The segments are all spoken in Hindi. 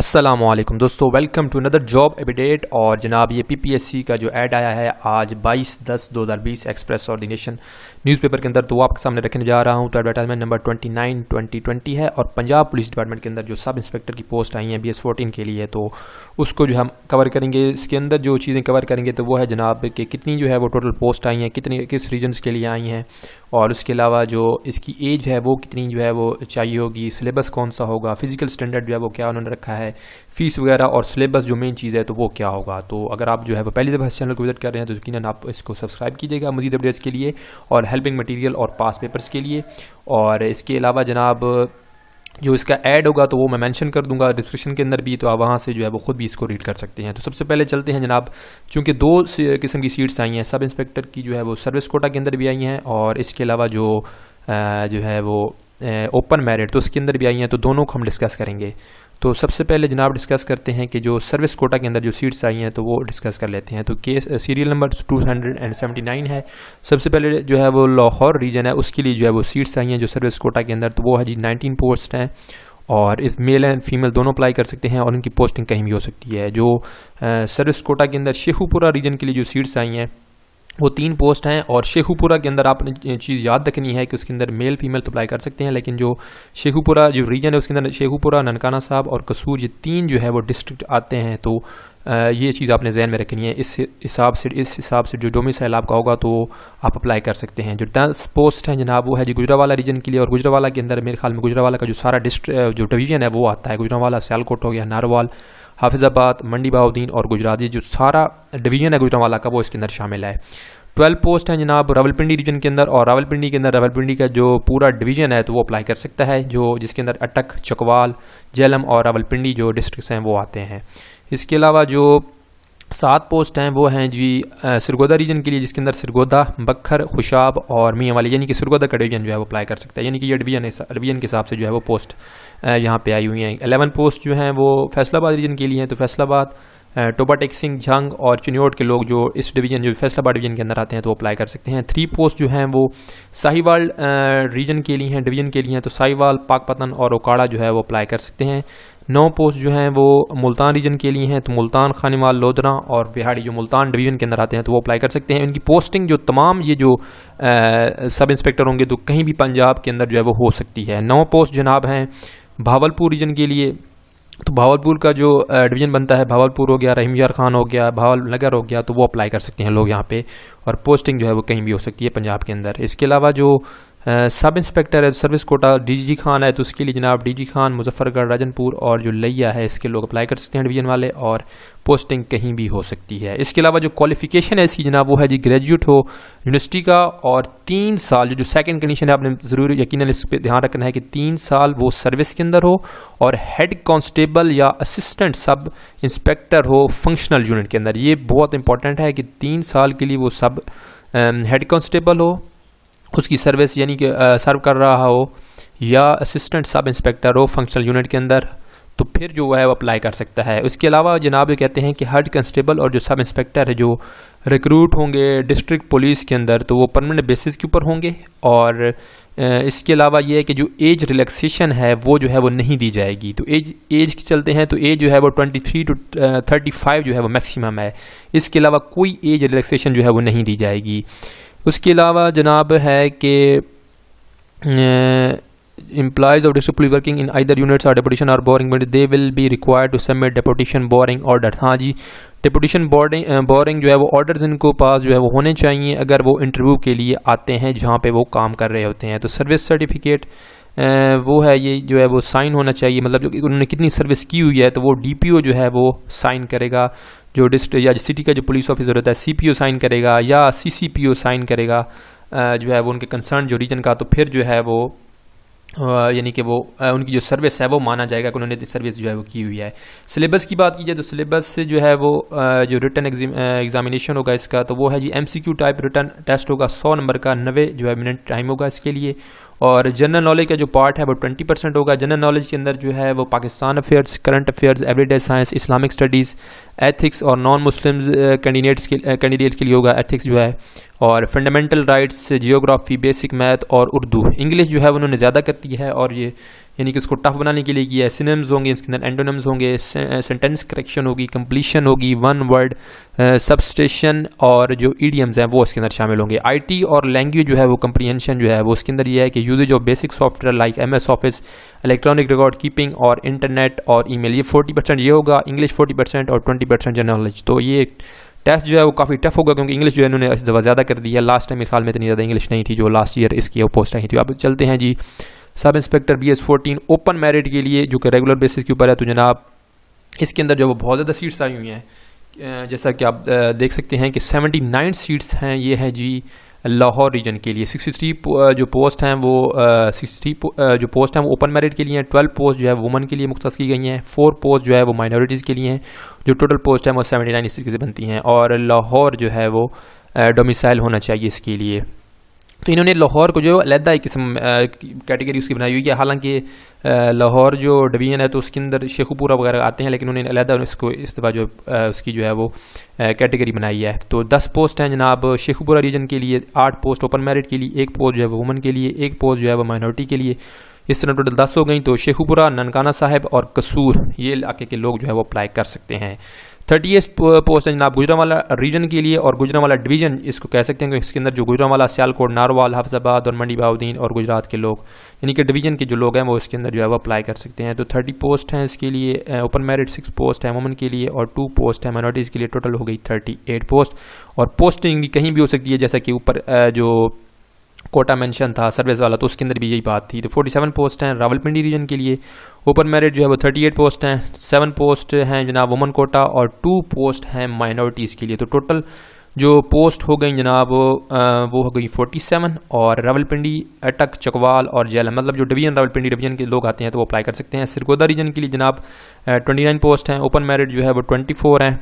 अस्सलामुअलैकुम दोस्तों, welcome to another job update. और जनाब ये पीपीएससी का जो ऐड आया है आज 22/10/2020 एक्सप्रेस और द नेशन न्यूज़पेपर के अंदर, तो वो आपके सामने रखने जा रहा हूँ। तो एडवर्टाइजमेंट नंबर 29/2020 है और पंजाब पुलिस डिपार्टमेंट के अंदर जो सब इंस्पेक्टर की पोस्ट आई हैं BS14 के लिए, तो उसको जो हम कवर करेंगे। इसके अंदर जो चीज़ें कवर करेंगे तो वो है जनाब कि कितनी जो है वो टोटल पोस्ट आई हैं, कितनी किस रीजन्स के लिए आई हैं, और उसके अलावा जो इसकी एज है वो कितनी जो है वो चाहिए होगी, सिलेबस कौन सा होगा, फिजिकल स्टैंडर्ड जो है वो क्या उन्होंने रखा है, फीस वगैरह और सिलेबस जो मेन चीज़ है तो वो क्या होगा। तो अगर आप जो है वो पहली दफ़ा इस चैनल को विजिट कर रहे हैं तो यकीनन आप इसको सब्सक्राइब कीजिएगा मज़ीद अपडेट्स के लिए और हेल्पिंग मटेरियल और पास पेपर्स के लिए। और इसके अलावा जनाब जो इसका ऐड होगा तो वो मैं मेंशन कर दूंगा डिस्क्रिप्शन के अंदर भी, तो आप वहाँ से जो है वो खुद भी इसको रीड कर सकते हैं। तो सबसे पहले चलते हैं जनाब, चूँकि दो किस्म की सीट्स आई हैं, सब इंस्पेक्टर की जो है वो सर्विस कोटा के अंदर भी आई हैं और इसके अलावा जो है वो ओपन मेरिट तो उसके अंदर भी आई हैं, तो दोनों को हम डिस्कस करेंगे। तो सबसे पहले जनाब डिस्कस करते हैं कि जो सर्विस कोटा के अंदर जो सीट्स आई हैं तो वो डिस्कस कर लेते हैं। तो केस सीरियल नंबर 279 है। सबसे पहले जो है वो लाहौर रीजन है, उसके लिए जो है वो सीट्स आई हैं जो सर्विस कोटा के अंदर, तो वो है जी 19 पोस्ट हैं और इस मेल एंड फीमेल दोनों अप्लाई कर सकते हैं और उनकी पोस्टिंग कहीं भी हो सकती है। जो सर्विस कोटा के अंदर शेखुपुरा रीजन के लिए जो सीट्स आई हैं वो 3 पोस्ट हैं और शेखुपुरा के अंदर आपने चीज़ याद रखनी है कि उसके अंदर मेल फीमेल तो अप्लाई कर सकते हैं, लेकिन जो शेखुपुरा जो रीजन है उसके अंदर शेखुपुरा, ननकाना साहब और कसूर, ये 3 जो है वो डिस्ट्रिक्ट आते हैं। तो ये चीज़ आपने जहन में रखनी है। इस हिसाब से जो डोमिसाइल आपका होगा तो आप अप्लाई कर सकते हैं। जो 10 पोस्ट हैं जनाब वो है जी गुजरावाला रीजन के लिए, और गुजरावाला के अंदर मेरे ख्याल में गुजरावाला का जो सारा डिस्ट्रिक्ट जो डिवीजन है वो आता है, गुजरावाला, सियालकोट हो गया, नारवाल, हाफिजाबाद, मंडी बहाउद्दीन और गुजरात, ये जो सारा डिवीजन है गुजरावाला का वो इसके अंदर शामिल है। 12 पोस्ट हैं जनाब रावलपिंडी रीजन के अंदर, और रावलपिंडी के अंदर रावलपिंडी का जो पूरा डिवीजन है तो वो अप्लाई कर सकता है, जो जिसके अंदर अटक, चकवाल, जेलम और रावलपिंडी जो डिस्ट्रिक्ट्स हैं वो आते हैं। इसके अलावा जो 7 पोस्ट हैं वो हैं जी सरगोदा रीजन के लिए, जिसके अंदर सरगोदा, बखर, खुशाब और मियाँ वाली, यानी कि सरगोदा का डिवीजन जो है वो अप्लाई कर सकता है, यानी कि ये डिवीजन के हिसाब से जो है वो पोस्ट यहाँ पे आई हुई हैं। 11 पोस्ट जो हैं वो फैसलाबाद रीजन के लिए हैं, तो फैसलाबाद, टोबा टेक्सिंग, झंग और चिन्योट के लोग जो इस डिवीजन जो फैसलाबाद डिवीजन के अंदर आते हैं तो अप्लाई कर सकते हैं। 3 पोस्ट जो हैं वो साहिवाल रीजन के लिए हैं, डिवीजन के लिए हैं, तो साहिवाल, पाकपतन और ओकाड़ा जो है वो अप्लाई कर सकते हैं। 9 पोस्ट जो हैं वो मुल्तान रीजन के लिए हैं, तो मुल्तान, खानीवाल, लोधरा और बिहाड़ी जो मुल्तान डिवीजन के अंदर आते हैं तो वो अप्लाई कर सकते हैं। उनकी पोस्टिंग जो तमाम ये जो सब इंस्पेक्टर होंगे तो कहीं भी पंजाब के अंदर जो है वो हो सकती है। 9 पोस्ट जनाब हैं भावलपुर रीजन के लिए, तो भावलपुर का जो डिवीजन बनता है, भावलपुर हो गया, रहीम यार खान हो गया, भावलनगर हो गया, तो वो अप्लाई कर सकते हैं लोग यहाँ पे, और पोस्टिंग जो है वो कहीं भी हो सकती है पंजाब के अंदर। इसके अलावा जो सब इंस्पेक्टर है सर्विस कोटा डीजी खान है, तो उसके लिए जनाब डीजी खान, मुजफ्फरगढ़, राजनपुर और जो लिया है इसके लोग अप्लाई कर सकते हैं डिवीजन वाले, और पोस्टिंग कहीं भी हो सकती है। इसके अलावा जो क्वालिफिकेशन है इसकी जनाब वो है जी ग्रेजुएट हो यूनिवर्सिटी का, और 3 साल जो सेकंड कंडीशन है आपने ज़रूर यकीनन इस पर ध्यान रखना है कि 3 साल वो सर्विस के अंदर हो, और हेड कांस्टेबल या असिस्टेंट सब इंस्पेक्टर हो फंक्शनल यूनिट के अंदर। ये बहुत इंपॉर्टेंट है कि 3 साल के लिए वो सब हेड कांस्टेबल हो, उसकी सर्विस यानी कि सर्व कर रहा हो, या असिस्टेंट सब इंस्पेक्टर हो फंक्शनल यूनिट के अंदर, तो फिर जो है वो अप्लाई कर सकता है। उसके अलावा जनाब ये कहते हैं कि हेड कांस्टेबल और जो सब इंस्पेक्टर है जो रिक्रूट होंगे डिस्ट्रिक्ट पुलिस के अंदर तो वो परमानेंट बेसिस के ऊपर होंगे, और इसके अलावा ये है कि जो एज रिलैक्सेशन है वो जो है वो नहीं दी जाएगी। तो एज के चलते हैं तो एज जो है वो 23 to 35 जो है वो मैक्सिमम है। इसके अलावा कोई एज रिलैक्सेशन जो है वो नहीं दी जाएगी। उसके अलावा जनाब है कि employees of district police working in either units or deputation or boring but they will be required to submit deputation boring order। हाँ जी, deputation boring जो है वो ऑर्डर्स इनको पास जो है वो होने चाहिए अगर वो इंटरव्यू के लिए आते हैं जहाँ पे वो काम कर रहे होते हैं। तो सर्विस सर्टिफिकेट वो है, ये जो है वो साइन होना चाहिए, मतलब जो उन्होंने कितनी सर्विस की हुई है तो वो DPO जो है वो साइन करेगा, जो डिस्ट्रिक्ट या सिटी का जो पुलिस ऑफिसर होता है CPO साइन करेगा, या CCPO साइन करेगा जो है वो उनके कंसर्न जो रीजन का, तो फिर जो है वो यानी कि वो उनकी जो सर्विस है वो माना जाएगा कि उन्होंने सर्विस जो है वो की हुई है। सिलेबस की बात की जाए तो सिलेबस से जो है वो जो रिटन एग्जामिनेशन होगा इसका, तो वो है जी MCQ टाइप रिटन टेस्ट होगा, 100 नंबर का, 90 जो है मिनट टाइम होगा इसके लिए, और जनरल नॉलेज का जो पार्ट है वो 20% होगा। जनरल नॉलेज के अंदर जो है वो Pakistan affairs, current affairs, everyday science, Islamic studies, ethics और नॉन मुस्लिम कैंडिडेट्स के लिए होगा एथिक्स जो है, और fundamental rights, geography, basic math और उर्दू। इंग्लिश जो है उन्होंने ज़्यादा कर दी है, और ये यानी कि उसको टफ बनाने के लिए किया है। सिनोनिम्स होंगे, इसके अंदर एंटोनिम्स होंगे, सेंटेंस करेक्शन होगी, कंप्लीशन होगी, वन वर्ड सबस्टेशन और जो ईडियम्स हैं वो इसके अंदर शामिल होंगे। आईटी और लैंग्वेज जो है वो कंप्रीहेंशन जो है वो उसके अंदर ये है कि usages of basic software like MS office, electronic record keeping और इंटरनेट और ईमेल, ये 40% ये होगा, इंग्लिश 40% और 20% जनरल नॉलेज। तो ये टेस्ट जो है वो काफ़ी टफ होगा क्योंकि इंग्लिश जो है इन्होंने इस दफ़ा ज़्यादा कर दी है। लास्ट टाइम मेरे ख्याल में इतनी ज़्यादा इंग्लिश नहीं थी जो लास्ट ईयर इसकी पोस्ट आई थी। अब चलते हैं जी sub inspector BS14 open merit के लिए जो कि रेगुलर बेसिस के ऊपर है। तो जनाब इसके अंदर जो वो बहुत ज़्यादा सीट्स आई हुई हैं, जैसा कि आप देख सकते हैं कि 79 सीट्स हैं। ये है जी लाहौर रीजन के लिए। 63 जो पोस्ट हैं वो 63 जो पोस्ट हैं वो ओपन मेरिट के लिए हैं। 12 पोस्ट जो है वुमन के लिए मुख्तस की गई हैं। 4 पोस्ट जो है वो माइनॉरिटीज़ के लिए हैं। जो टोटल पोस्ट है वो 79 इस तरीके से बनती हैं और लाहौर जो है वो डोमिसाइल होना चाहिए इसके लिए। तो इन्होंने लाहौर को जो अलहदा एक किस्म कैटेगरी उसकी बनाई हुई है। हालांकि लाहौर जो डिवीजन है तो उसके अंदर शेखुपुरा वगैरह आते हैं, लेकिन उन्होंने अलहदा इसको इस दफ़ा जो उसकी जो है वो कैटेगरी बनाई है। तो 10 पोस्ट हैं जनाब शेखुपुरा रीजन के लिए, 8 पोस्ट ओपन मेरिट के लिए, 1 पोस्ट जो है वो वुमन के लिए, 1 पोस्ट जो है वो माइनॉरिटी के लिए। इस तरह टोटल 10 हो गई। तो शेखुपुरा, ननकाना साहिब और कसूर ये इलाके के लोग जो है वो अप्लाई कर सकते हैं। 38 पोस्ट है जनाब गुजरांवाला रीजन के लिए और गुजरांवाला डिवीजन इसको कह सकते हैं, इसके अंदर जो गुजरांवाला, सियालकोट, नारवाल, हफ्जाबाद और मंडी बहाउद्दीन और गुजरात के लोग यानी कि डिवीजन के जो लोग हैं वो इसके अंदर जो है वो अप्लाई कर सकते हैं। तो 30 पोस्ट हैं इसके लिए ओपन मेरिट, 6 पोस्ट है वुमन के लिए और 2 पोस्ट है माइनॉरिटीज़ के लिए। टोटल हो गई 38 पोस्ट और पोस्टिंग भी कहीं भी हो सकती है, जैसा कि ऊपर जो कोटा मेंशन था सर्विस वाला तो उसके अंदर भी यही बात थी। तो 47 पोस्ट हैं रावलपिंडी रीजन के लिए। ओपन मेरिट जो है वो 38 पोस्ट हैं, 7 पोस्ट हैं जनाब वुमन कोटा और 2 पोस्ट हैं माइनॉरिटीज़ के लिए। तो टोटल जो पोस्ट हो गई जनाब वो हो गई 47 और रावलपिंडी, अटक, चकवाल और जेलम मतलब जो डिवीजन रावलपिंडी डिवीजन के लोग आते हैं तो वो अप्लाई कर सकते हैं। सिरगोदा रीजन के लिए जनाब 29 पोस्ट हैं, ओपन मेरिट जो है वो 24 हैं,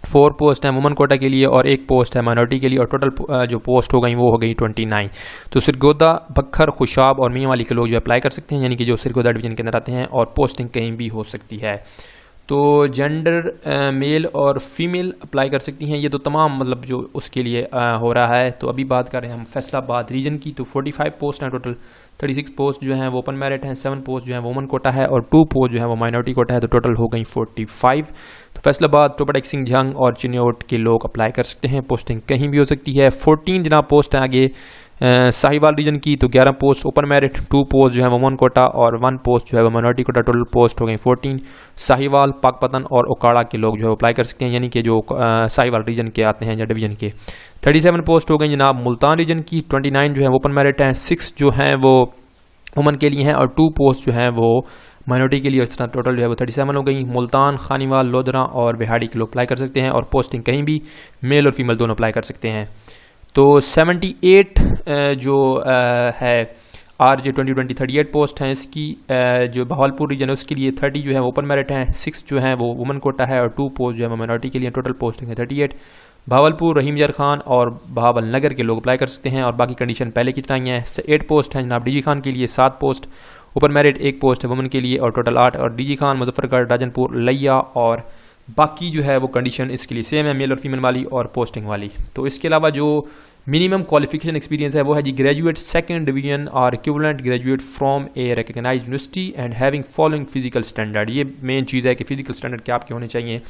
4 पोस्ट हैं वुमन कोटा के लिए और 1 पोस्ट है माइनॉरिटी के लिए और टोटल जो पोस्ट हो गई वो हो गई 29। तो सिरगोदा, बखर, खुशाब और मियांवाली के लोग जो अप्लाई कर सकते हैं, यानी कि जो सिरगोदा डिवीजन के अंदर आते हैं और पोस्टिंग कहीं भी हो सकती है। तो जेंडर मेल और फीमेल अप्लाई कर सकती हैं। ये तो तमाम मतलब जो उसके लिए हो रहा है। तो अभी बात कर रहे हैं हम फैसलाबाद रीजन की। तो 45 पोस्ट हैं टोटल, 36 पोस्ट जो हैं वो ओपन मेरिट हैं, 7 पोस्ट जो है वुमन कोटा है और 2 पोस्ट जो है वो माइनॉरिटी कोटा है। तो टोटल हो गई 45। तो फैसलाबाद, टोपा सिंह झंग और चिन्योट के लोग अप्लाई कर सकते हैं, पोस्टिंग कहीं भी हो सकती है। 14 जनाब पोस्ट हैं आगे साहिवाल रीजन की। तो 11 पोस्ट ओपन मेरिट, 2 पोस्ट जो है वुमन कोटा और 1 पोस्ट जो है वो माइनॉरिटी कोटा। टोटल पोस्ट हो गई 14। साहिवाल, पाकपतन और ओकाड़ा के लोग जो है अप्लाई कर सकते हैं, यानी कि जो साहिवाल रीजन के आते हैं या डिवीजन के। 37 पोस्ट हो गई जनाब मुल्तान रीजन की। 29 जो है ओपन मेरिट हैं, 6 जो हैं वो वुमन के लिए हैं और 2 पोस्ट जो हैं वो माइनॉरिटी के लिए। इस तरह टोटल जो है वो 37 हो गई। मुल्तान, खानीवाल, लोधरा और बिहाड़ी के लोग अप्लाई कर सकते हैं और पोस्टिंग कहीं भी मेल और फीमेल दोनों अप्लाई कर सकते हैं। तो 78 जो है RJ 2020 38 पोस्ट हैं इसकी। जो बहावलपुर रीजन है उसके लिए 30 जो है ओपन मेरिट हैं, 6 जो है वो वुमन कोटा है और 2 पोस्ट जो है वो माइनॉरिटी के लिए। टोटल पोस्टिंग है 38। भावलपुर, रहीम यार खान और बहावल नगर के लोग अप्लाई कर सकते हैं और बाकी कंडीशन पहले की तरह ही है। 8 पोस्ट हैं जनाब DG खान के लिए, 7 पोस्ट ओपन मेरिट, 1 पोस्ट है वुमन के लिए और टोटल 8। और DG खान, मुजफ्फरगढ़, राजनपुर, लिया और बाकी जो है वो कंडीशन इसके लिए सेम है, मेल और फीमेल वाली और पोस्टिंग वाली। तो इसके अलावा जो मिनिमम क्वालिफिकेशन एक्सपीरियंस है वो है जी ग्रेजुएट 2nd डिवीजन और equivalent graduate from a recognised university and having following physical standard. ये मेन चीज़ है कि फिजिकल स्टैंडर्ड क्या आपके होने चाहिए।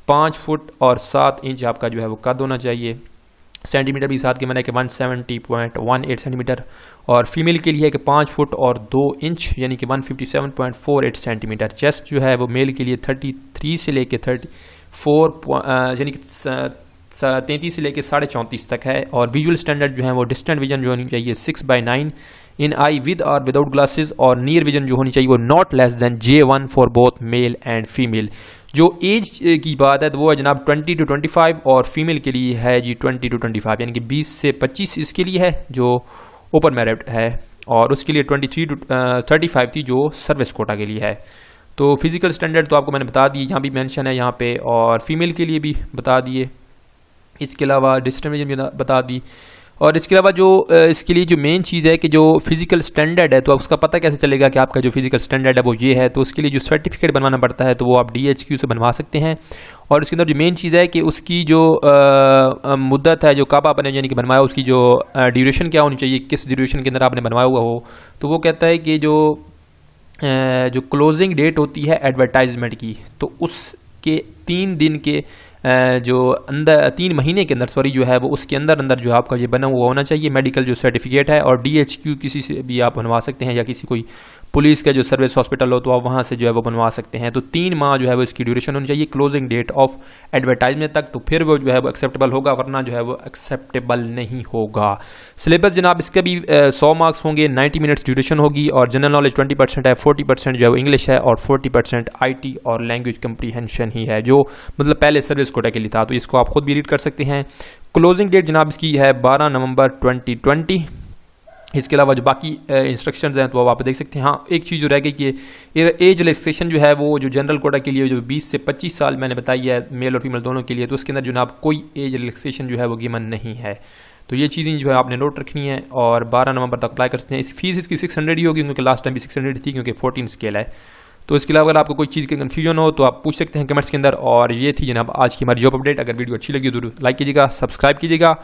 5 फुट और 7 इंच आपका जो है वो कद होना चाहिए। सेंटीमीटर भी साथ के मैंने कि 170.18 सेंटीमीटर और फीमेल के लिए है कि 5 फुट और 2 इंच यानी कि 157.48 सेंटीमीटर। चेस्ट जो है वो मेल के लिए 33 से लेके 34 यानी कि 33 से लेके 34.5 तक है। और विजुअल स्टैंडर्ड जो है वो डिस्टेंट विजन जो होनी चाहिए 6/9 इन आई विद और विदाउट ग्लासेस और नियर विजन जो होनी चाहिए वो not less than J1 for both male and female. जो एज की बात है तो वो है जनाब 20 to 25 और फीमेल के लिए है जी 20 to 25 यानी कि 20 से 25 इसके लिए है जो ओपन मेरिट है और उसके लिए 23 to 35 थी जो सर्विस कोटा के लिए है। तो फिजिकल स्टैंडर्ड तो आपको मैंने बता दी, यहाँ भी मेंशन है यहाँ पे और फीमेल के लिए भी बता दिए। इसके अलावा डिस्टेंस विजन भी बता दी और इसके अलावा जो इसके लिए जो मेन चीज़ है कि जो फिजिकल स्टैंडर्ड है तो उसका पता कैसे चलेगा कि आपका जो फिजिकल स्टैंडर्ड है वो ये है। तो उसके लिए जो सर्टिफिकेट बनवाना पड़ता है तो वो आप DHQ से बनवा सकते हैं। और इसके अंदर जो मेन चीज़ है कि उसकी जो मुद्दत है जो कब आपने यानी कि बनवाया उसकी जो ड्यूरेशन क्या होनी चाहिए, किस ड्यूरेशन के अंदर आपने बनवाया हुआ हो। तो वो कहता है कि जो जो क्लोजिंग डेट होती है एडवर्टाइजमेंट की, तो उसके 3 दिन के जो अंदर 3 महीने के अंदर जो है वो उसके अंदर जो आपका ये बना हुआ होना चाहिए मेडिकल जो सर्टिफिकेट है, और DHQ किसी से भी आप बनवा सकते हैं, या किसी कोई पुलिस का जो सर्विस हॉस्पिटल हो तो आप वहाँ से जो है वो बनवा सकते हैं। तो 3 माह जो है वो इसकी ड्यूरेशन होनी चाहिए क्लोजिंग डेट ऑफ एडवर्टाइजमेंट तक, तो फिर वो जो है वो एक्सेप्टेबल होगा, वरना जो है वो एक्सेप्टेबल नहीं होगा। सिलेबस जनाब इसके भी 100 मार्क्स होंगे, 90 मिनट्स ड्यूरेशन होगी, और जनरल नॉलेज 20% है, 40% जो है वो इंग्लिश है, और 40% IT और लैंग्वेज कंप्रीहेंशन ही है, जो मतलब पहले सर्विस कोटा के लिए था। तो इसको आप खुद भी रीड कर सकते हैं। क्लोजिंग डेट जनाब इसकी है 12 नवंबर 2020। इसके अलावा जो बाकी इंस्ट्रक्शंस हैं तो अब आप देख सकते हैं। हाँ, एक चीज़ जो रह गई कि एज रिलैक्सेशन जो है वो जो जनरल कोटा के लिए जो 20 से 25 साल मैंने बताई है मेल और फीमेल दोनों के लिए, तो उसके अंदर जनाब कोई एज रिलैक्सेशन जो है वो गिवन नहीं है। तो ये चीज़ें जो है आपने नोट रखनी है, और 12 नवंबर तक अप्लाई कर सकते हैं। इस फीस इसकी 600 ही होगी, क्योंकि लास्ट टाइम भी 600 थी, क्योंकि 14 स्केल है। तो इसके अलावा अगर आपको कोई चीज़ की कन्फ्यूजन हो तो आप पूछ सकते हैं कमेंट्स के अंदर। और ये थी जनाब आज की हमारी जॉब अपडेट। अगर वीडियो अच्छी लगी तो लाइक कीजिएगा, सब्सक्राइब कीजिएगा,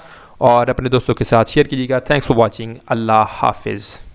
और अपने दोस्तों के साथ शेयर कीजिएगा। Thanks for watching. अल्लाह हाफिज़।